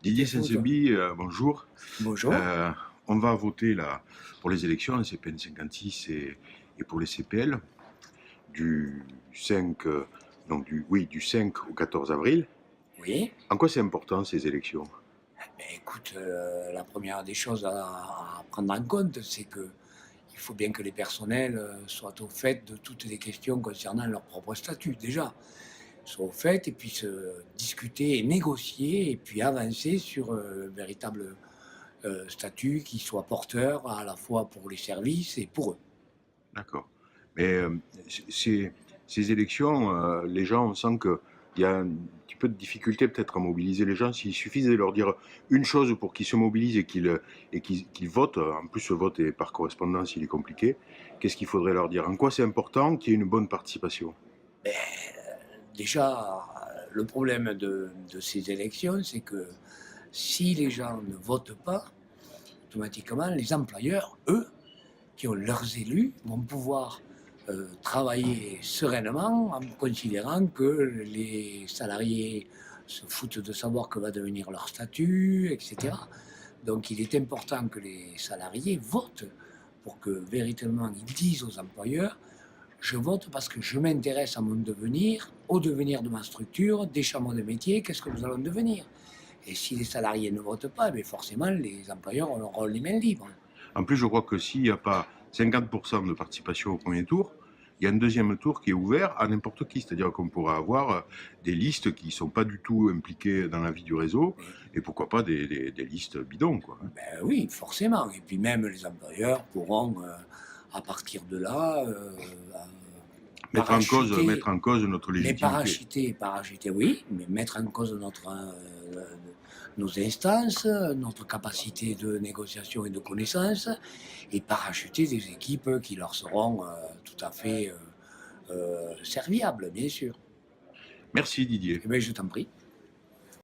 Didier T'écoute. Saint-Sebi, bonjour. Bonjour. Euh, on va voter là, pour les élections, les CPN 56 et pour les CPL, du 5, du 5 au 14 avril. Oui. En quoi c'est important ces élections? Ben, écoute, la première des choses à prendre en compte, c'est que il faut bien que les personnels soient au fait de toutes les questions concernant leur propre statut, déjà. Soient au fait et puissent discuter et négocier et puis avancer sur un véritable statut qui soit porteur à la fois pour les services et pour eux. D'accord. Mais ces, ces élections, les gens, on sent qu'il y a un petit peu de difficulté peut-être à mobiliser les gens. S'il suffisait de leur dire une chose pour qu'ils se mobilisent et qu'ils votent, en plus ce vote est par correspondance, il est compliqué, qu'est-ce qu'il faudrait leur dire? En quoi c'est important qu'il y ait une bonne participation? Ben, déjà, le problème de ces élections, c'est que si les gens ne votent pas, automatiquement, les employeurs, eux, qui ont leurs élus, vont pouvoir travailler sereinement en considérant que les salariés se foutent de savoir que va devenir leur statut, etc. Donc il est important que les salariés votent pour que véritablement ils disent aux employeurs: je vote parce que je m'intéresse à mon devenir, au devenir de ma structure, des chambres de métier, qu'est-ce que nous allons devenir. Et si les salariés ne votent pas, eh forcément les employeurs auront les mains libres. En plus, je crois que s'il n'y a pas 50% de participation au premier tour, il y a un deuxième tour qui est ouvert à n'importe qui. C'est-à-dire qu'on pourra avoir des listes qui ne sont pas du tout impliquées dans la vie du réseau Mais et pourquoi pas des listes bidons, quoi. ben oui, forcément. Et puis même les employeurs pourront, à partir de là, parachuter, Mettre en cause notre mais légitimité. parachuter, oui, mais mettre en cause nos instances, notre capacité de négociation et de connaissance, et parachuter des équipes qui leur seront tout à fait serviables, bien sûr. Merci Didier. Eh bien, je t'en prie.